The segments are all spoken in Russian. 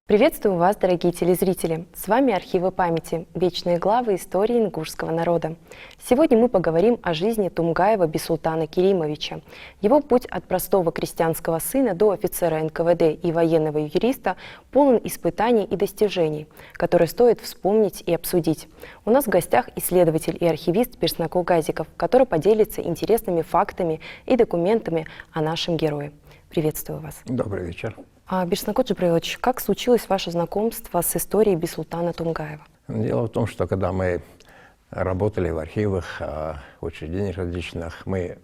Приветствую вас, дорогие телезрители! С вами «Архивы памяти. Вечные главы истории ингушского народа». Сегодня мы поговорим о жизни Тумгаева Бисултана Керимовича. Его путь от простого крестьянского сына до офицера НКВД и военного юриста полон испытаний и достижений, которые стоит вспомнить и обсудить. У нас в гостях исследователь и архивист Бирснакул Газиков, который поделится интересными фактами и документами о нашем герое. Приветствую вас. Добрый вечер. Бирснакул Джабраилович, как случилось ваше знакомство с историей Бисултана Тумгаева? Дело в том, что когда мы работали в архивах, учреждениях различных, мы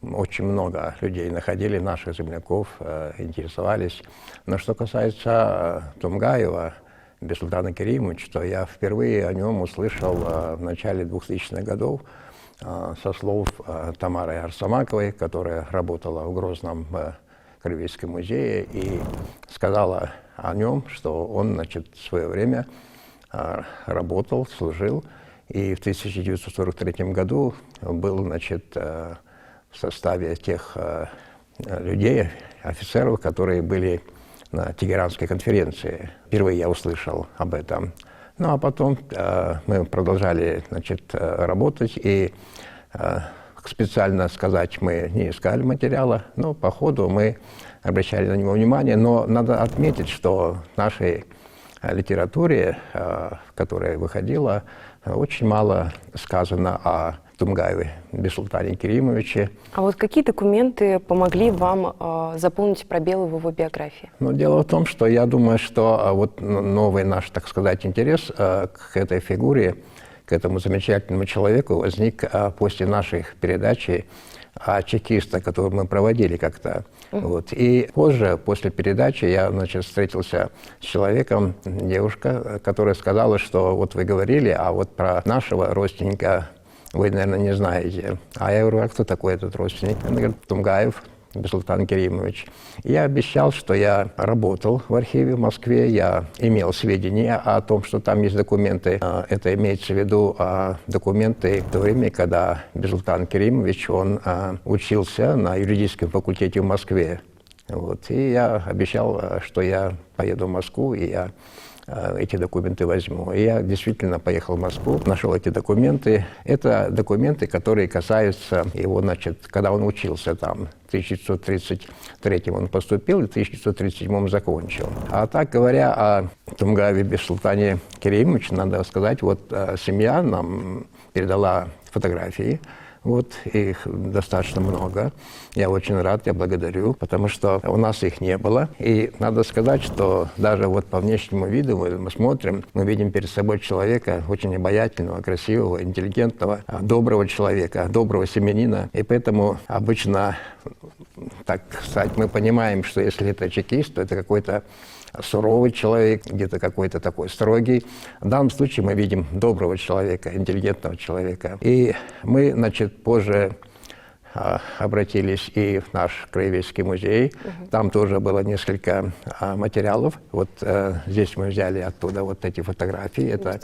очень много людей находили, наших земляков, интересовались. Но что касается Тумгаева, Бисултана Керимовича, то я впервые о нем услышал в начале 2000-х годов со слов Тамары Арсамаковой, которая работала в Грозном Краеведческом музее, и сказала о нем, что он, значит, в свое время работал, служил, и в 1943 году был, значит, в составе тех людей, офицеров, которые были на Тегеранской конференции. Впервые я услышал об этом. Ну а потом мы продолжали, значит, работать, и специально сказать мы не искали материала, но по ходу мы обращали на него внимание. Но надо отметить, что в нашей литературе, которая выходила, очень мало сказано о Тумгаеве Бисултане Керимовиче. А вот какие документы помогли вам заполнить пробелы в его биографии? Ну, дело в том, что я думаю, что вот новый наш, так сказать, интерес к этой фигуре, к этому замечательному человеку возник после наших передачи о чекистах, которые мы проводили как-то. Вот. И позже, после передачи, я, значит, встретился с человеком, девушка, которая сказала, что вот вы говорили, а вот про нашего родственника вы, наверное, не знаете. А я говорю, а кто такой этот родственник? Она говорит, Тумгаев Бисултан Керимович. Я обещал, что я работал в архиве в Москве, я имел сведения о том, что там есть документы. Это имеется в виду документы в то время, когда Бисултан Керимович, он учился на юридическом факультете в Москве. Вот. И я обещал, что я поеду в Москву, и я эти документы возьму. И я действительно поехал в Москву, нашел эти документы. Это документы, которые касаются его, значит, когда он учился там. В 1933 он поступил, и в 1937 закончил. А так говоря о Тумгаеве Бисултане Керимовиче, надо сказать, вот семья нам передала фотографии. Вот, их достаточно много. Я очень рад, я благодарю, потому что у нас их не было. И надо сказать, что даже вот по внешнему виду мы смотрим, мы видим перед собой человека очень обаятельного, красивого, интеллигентного, доброго человека, доброго семьянина. И поэтому обычно, так сказать, мы понимаем, что если это чекист, то это какой-то суровый человек, где-то какой-то такой строгий. В данном случае мы видим доброго человека, интеллигентного человека. И мы, значит, позже обратились и в наш Краеведческий музей. Там тоже было несколько материалов. Вот здесь мы взяли оттуда вот эти фотографии. Это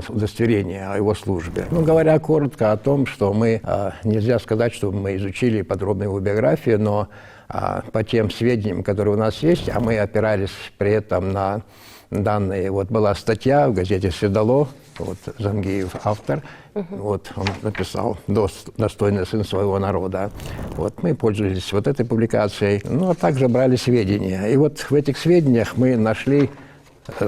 удостоверение о его службе. Ну, говоря коротко о том, что мы, нельзя сказать, что мы изучили подробно его биографию, но по тем сведениям, которые у нас есть, а мы опирались при этом на данные. Вот была статья в газете «Седало», вот Зангиев автор, вот он написал «Достойный сын своего народа». Вот мы пользовались вот этой публикацией, ну а также брали сведения. И вот в этих сведениях мы нашли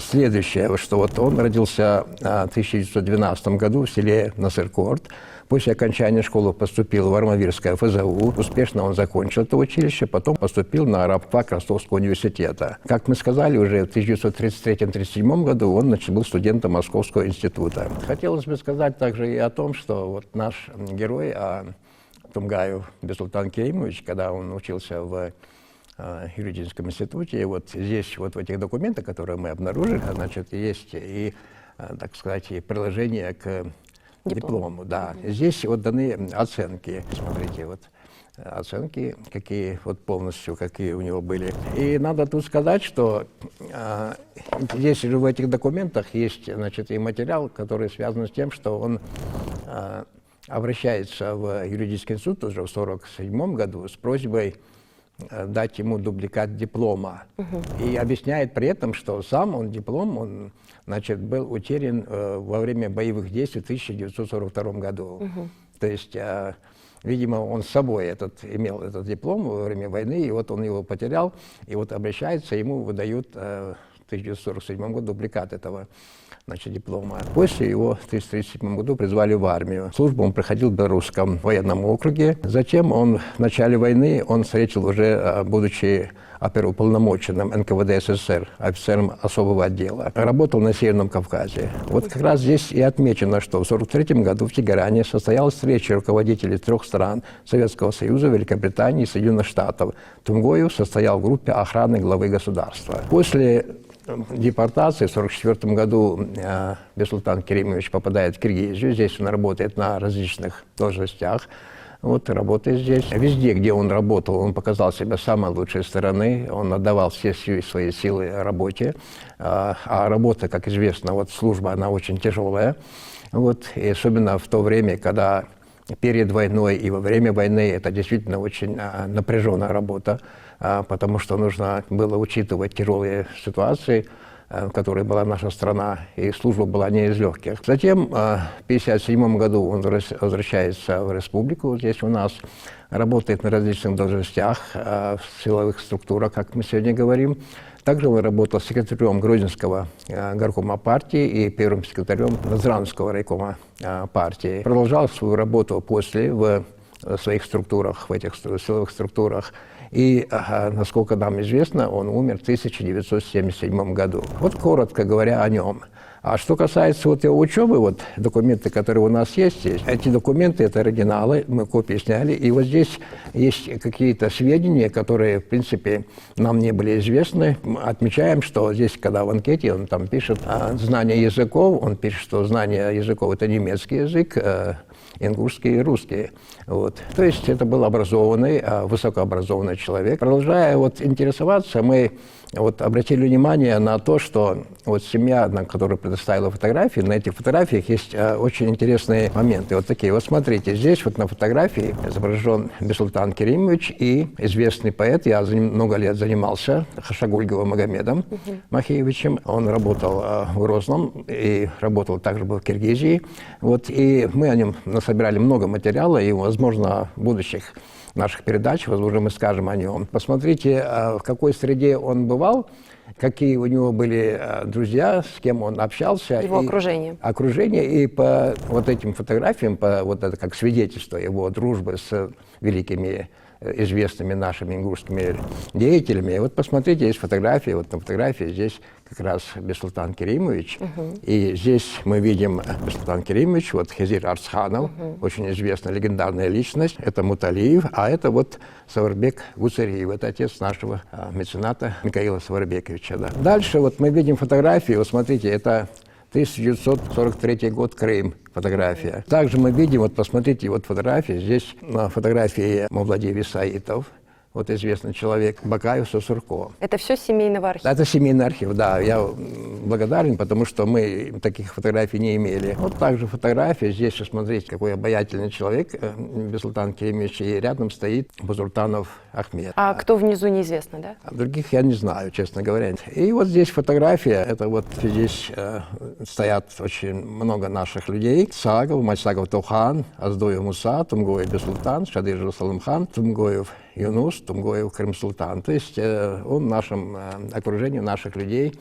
следующее, что вот он родился в 1912 году в селе Насыркорт. После окончания школы поступил в Армавирское ФЗУ. Успешно он закончил это училище, потом поступил на рабфак Ростовского университета. Как мы сказали, уже в 1933-1937 году он был студентом Московского института. Хотелось бы сказать также и о том, что вот наш герой Тумгаев Бисултан Керимович, когда он учился в юридическом институте, и вот здесь, вот в этих документах, которые мы обнаружили, значит, есть и, так сказать, и приложение к диплому, да. Здесь вот даны оценки. Смотрите, вот оценки, какие вот полностью, какие у него были. И надо тут сказать, что здесь же в этих документах есть, значит, и материал, который связан с тем, что он обращается в юридический институт уже в 1947 году с просьбой дать ему дубликат диплома. И объясняет при этом, что сам он диплом, он, значит, был утерян во время боевых действий в 1942 году. То есть, видимо, он с собой имел этот диплом во время войны, и вот он его потерял, и вот обращается, ему выдают в 1947 году дубликат этого, значит, диплома. После его в 1937 году призвали в армию. Службу он проходил в Белорусском военном округе. Затем он в начале войны он встретил уже, будучи оперуполномоченным НКВД СССР, офицером особого отдела. Работал на Северном Кавказе. Вот как раз здесь и отмечено, что в 1943 году в Тегеране состоялась встреча руководителей 3 стран Советского Союза, Великобритании и Соединенных Штатов. Тумгоев состоял в группе охраны главы государства. После депортации в 1944 году Бесултан Керимович попадает в Киргизию. Здесь он работает на различных должностях. Вот, работает здесь. Везде, где он работал, он показал себя с самой лучшей стороны. Он отдавал все свои силы работе. А работа, как известно, вот служба, она очень тяжелая. Вот, и особенно в то время, когда перед войной и во время войны это действительно очень напряженная работа, потому что нужно было учитывать тяжелые ситуации, в которой была наша страна, и служба была не из легких. Затем в 1957 году он возвращается в республику, здесь у нас, работает на различных должностях, в силовых структурах, как мы сегодня говорим. Также он работал секретарем Грозненского горкома партии и первым секретарем Назрановского райкома партии. Продолжал свою работу после в своих структурах, в этих силовых структурах. И, насколько нам известно, он умер в 1977 году. Вот коротко говоря о нем. А что касается вот его учебы, вот документы, которые у нас есть, эти документы, это оригиналы, мы копии сняли, и вот здесь есть какие-то сведения, которые, в принципе, нам не были известны. Мы отмечаем, что здесь, когда в анкете он там пишет знание языков, он пишет, что знание языков — это немецкий язык, ингушский и русский. Вот. То есть это был образованный, высокообразованный человек. Продолжая вот интересоваться, мы вот обратили внимание на то, что вот семья, которая предоставила фотографии, на этих фотографиях есть очень интересные моменты. Вот такие. Вот смотрите, здесь вот на фотографии изображен Бесултан Керимович и известный поэт, я много лет занимался, Хашагульгова Магомедом Махеевичем. Он работал в Грозном и работал также в Киргизии. Вот, и мы о нем насобирали много материала, и, возможно, в будущих наших передач, возможно, мы скажем о нем. Посмотрите, в какой среде он бывал, какие у него были друзья, с кем он общался. Его окружение. Окружение, и по вот этим фотографиям, по вот это как свидетельство его дружбы с великими известными нашими ингушскими деятелями. И вот посмотрите, есть фотографии, вот на фотографии здесь как раз Бесултан Керимович. И здесь мы видим Бесултан Керимович, вот Хизир Арцханов, очень известная легендарная личность, это Муталиев, а это вот Саварбек Гуцериев, это отец нашего мецената Михаила Саварбековича. Да. Дальше вот мы видим фотографии, вот смотрите, это 1943 год, Крым, фотография. Также мы видим, вот посмотрите, вот фотографии, здесь на фотографии Мавлади Висаитов, вот известный человек, Бакаев Сосурко. Это все семейного архива? Это семейный архив, да. Я благодарен, потому что мы таких фотографий не имели. Вот также фотография. Здесь, смотрите, какой обаятельный человек, Бесултан Керимович, и рядом стоит Бузуртанов Ахмед. А кто внизу, неизвестно, да? А других я не знаю, честно говоря. И вот здесь фотография. Это вот здесь стоят очень много наших людей. Сагов, Мальсагов Тохан, Аздоев Муса, Тумгоев Бесултан, Шадыр Жусалымхан, Тумгоев Юнус, Тумгоев Крым-Султан. То есть он в нашем окружении, наших людей.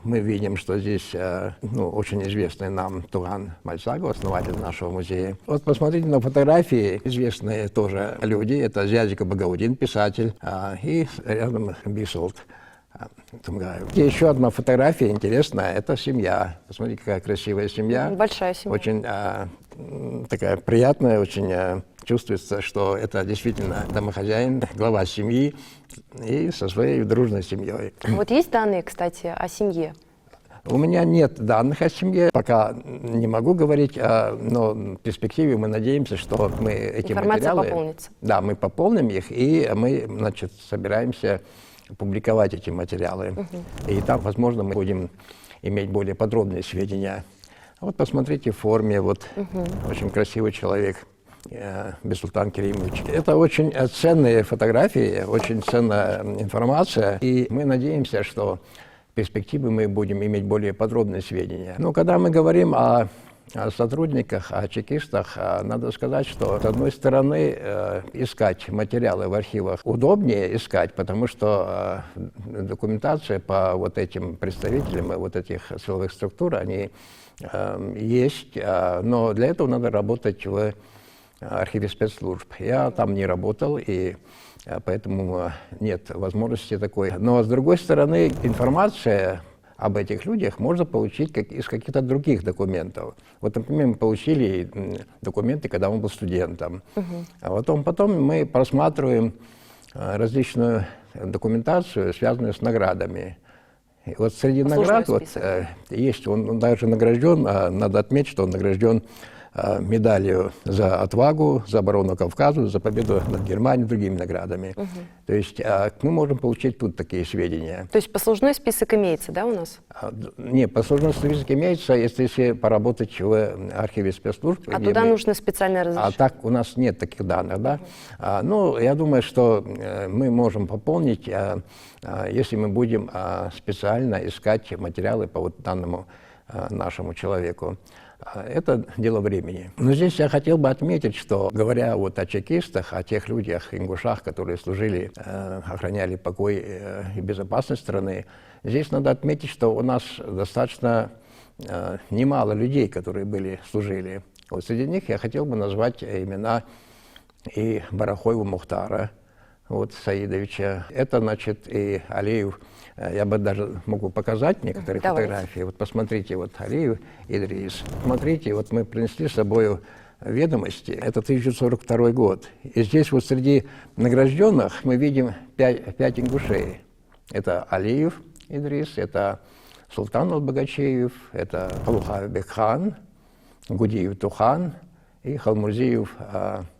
Мы видим, что здесь очень известный нам Туган Мальсагов, основатель нашего музея. Вот посмотрите на фотографии, известные тоже люди. Это Зязика Багаудин, писатель, и рядом Бисулт Тумгаев. И еще одна фотография интересная, это семья. Посмотрите, какая красивая семья. Большая семья. Очень такая приятная, очень чувствуется, что это действительно домохозяин, глава семьи и со своей дружной семьей. Вот есть данные, кстати, о семье? У меня нет данных о семье, пока не могу говорить, но в перспективе мы надеемся, что мы эти информация материалы... пополнится. Да, мы пополним их, и мы, значит, собираемся публиковать эти материалы. И там, возможно, мы будем иметь более подробные сведения. Вот посмотрите в форме, вот очень красивый человек. Бисултан Керимович. Это очень ценные фотографии, очень ценная информация, и мы надеемся, что в перспективе мы будем иметь более подробные сведения. Но когда мы говорим о сотрудниках, о чекистах, надо сказать, что, с одной стороны, искать материалы в архивах удобнее искать, потому что документация по вот этим представителям вот этих силовых структур, они есть, но для этого надо работать в архиве спецслужб. Я там не работал, и поэтому нет возможности такой. Но, с другой стороны, информация об этих людях можно получить из каких-то других документов. Вот, например, мы получили документы, когда он был студентом. А потом мы просматриваем различную документацию, связанную с наградами. И вот среди наград есть, он даже награжден, надо отметить, что он награжден медалью за отвагу, за оборону Кавказа, за победу над Германией, другими наградами. То есть мы можем получить тут такие сведения. То есть послужной список имеется, да, у нас? Нет, послужной список имеется, если поработать в архиве спецслужб. А туда нужно специальное разрешение? А так у нас нет таких данных, да. Ну, я думаю, что мы можем пополнить, если мы будем специально искать материалы по вот данному нашему человеку. Это дело времени. Но здесь я хотел бы отметить, что, говоря вот о чекистах, о тех людях, ингушах, которые служили, охраняли покой и безопасность страны, здесь надо отметить, что у нас достаточно немало людей, которые служили. Вот среди них я хотел бы назвать имена и Барахоева Мухтара, вот, Саидовича. Это, значит, и Алиев. Я бы даже могу показать некоторые фотографии. Вот посмотрите, вот Алиев, Идрис. Смотрите, вот мы принесли с собой ведомости. Это 1942 год. И здесь вот среди награжденных мы видим 5 ингушей. Это Алиев Идрис, это Султан Албагачеев, это Алухаев Бекхан, Гудиев Тухан и Халмурзиев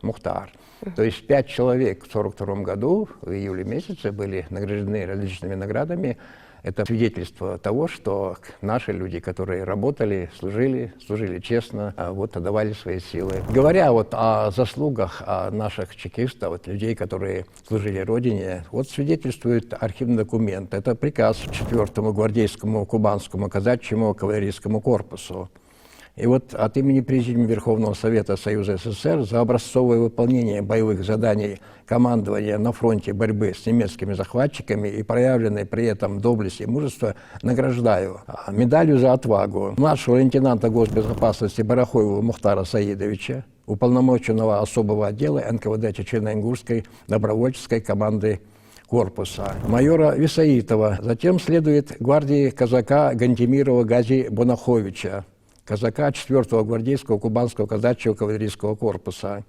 Мухтар. То есть 5 человек в 1942 году, в июле месяце, были награждены различными наградами. Это свидетельство того, что наши люди, которые работали, служили честно, вот, отдавали свои силы. Говоря вот о заслугах наших чекистов, вот, людей, которые служили Родине, вот свидетельствует архивный документ. Это приказ 4-му гвардейскому кубанскому казачьему кавалерийскому корпусу. И вот от имени Президиума Верховного Совета Союза СССР за образцовое выполнение боевых заданий командования на фронте борьбы с немецкими захватчиками и проявленной при этом доблесть и мужество награждаю медалью за отвагу младшего лейтенанта госбезопасности Барахоева Мухтара Саидовича, уполномоченного особого отдела НКВД Чечено-Ингушской добровольческой команды корпуса, майора Висаитова. Затем следует гвардии казака Гантимирова Гази Бонаховича, казака 4-го гвардейского кубанского казачьего кавалерийского корпуса,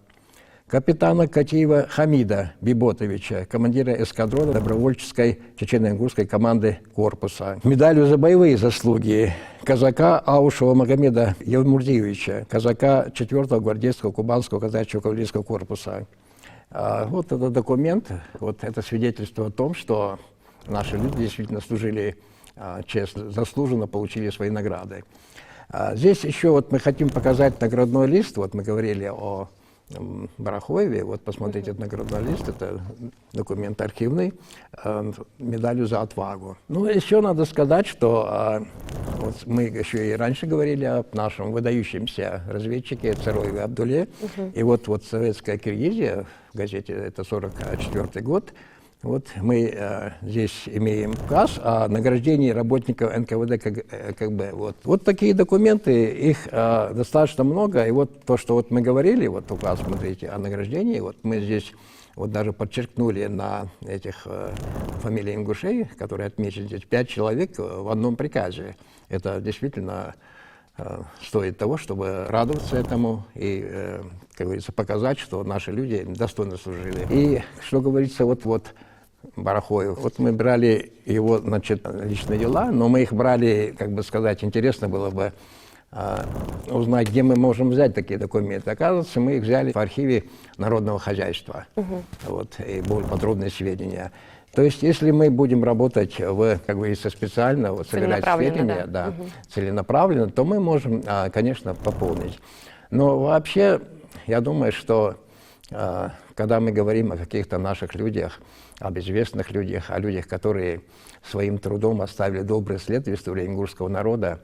капитана Катиева Хамида Биботовича, командира эскадрона добровольческой чечено-ингушской команды корпуса, медалью за боевые заслуги казака Аушева Магомеда Елмурзиевича, казака 4-го гвардейского кубанского казачьего кавалерийского корпуса. Вот этот документ, вот это свидетельство о том, что наши люди действительно служили честно, заслуженно получили свои награды. Здесь еще вот мы хотим показать наградной лист. Вот мы говорили о Барахоеве. Вот посмотрите, этот наградной лист. Это документ архивный, медалью за отвагу. Ну, еще надо сказать, что вот мы еще и раньше говорили о нашем выдающемся разведчике Цароеве Абдуле. И вот советская Киргизия в газете, это 1944 год. Вот мы здесь имеем указ о награждении работников НКВД КГБ. Вот такие документы, их достаточно много. И вот то, что вот мы говорили, вот указ, смотрите, о награждении, вот мы здесь вот даже подчеркнули на этих фамилии ингушей, которые отмечены здесь, 5 человек в одном приказе. Это действительно стоит того, чтобы радоваться этому и, как говорится, показать, что наши люди достойно служили. И, что говорится, вот Барахоев. Вот мы брали его, значит, личные дела, но мы их брали, как бы сказать, интересно было бы узнать, где мы можем взять такие документы. Оказывается, мы их взяли в архиве Народного хозяйства. Вот, и более подробные сведения. То есть, если мы будем работать, как говорится, специально, вот, собирать сведения, целенаправленно, то мы можем, конечно, пополнить. Но вообще я думаю, что когда мы говорим о каких-то наших людях, об известных людях, о людях, которые своим трудом оставили добрый след в истории ингушского народа,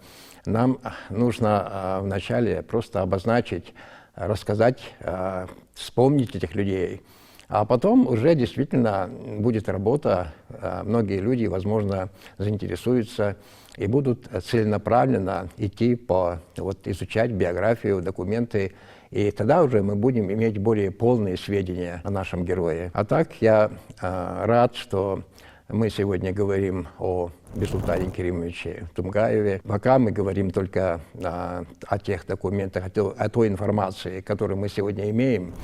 нам нужно вначале просто обозначить, рассказать, вспомнить этих людей. А потом уже действительно будет работа, многие люди, возможно, заинтересуются и будут целенаправленно идти изучать биографию, документы, и тогда уже мы будем иметь более полные сведения о нашем герое. А так я рад, что мы сегодня говорим о Бисултане Керимовиче Тумгаеве. Пока мы говорим только о тех документах, о той информации, которую мы сегодня имеем,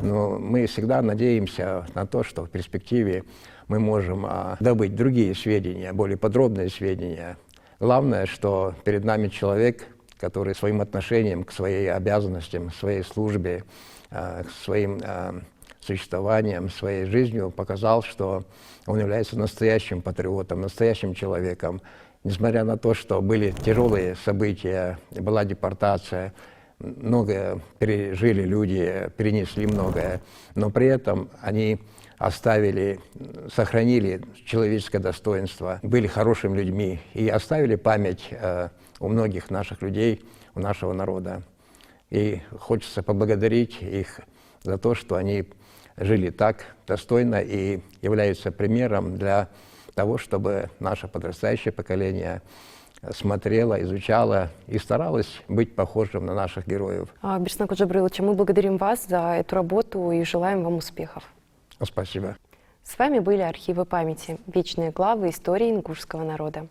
но мы всегда надеемся на то, что в перспективе мы можем добыть другие сведения, более подробные сведения. Главное, что перед нами человек, который своим отношением к своей обязанностям, к своей службе, к своим существованием, своей жизнью показал, что он является настоящим патриотом, настоящим человеком. Несмотря на то, что были тяжелые события, была депортация, многое пережили люди, перенесли многое, но при этом они оставили, сохранили человеческое достоинство, были хорошими людьми и оставили память у многих наших людей, у нашего народа. И хочется поблагодарить их за то, что они жили так достойно и являются примером для того, чтобы наше подрастающее поколение смотрело, изучало и старалось быть похожим на наших героев. Берснак Джабрилович, мы благодарим вас за эту работу и желаем вам успехов. Спасибо. С вами были архивы памяти, вечные главы истории ингушского народа.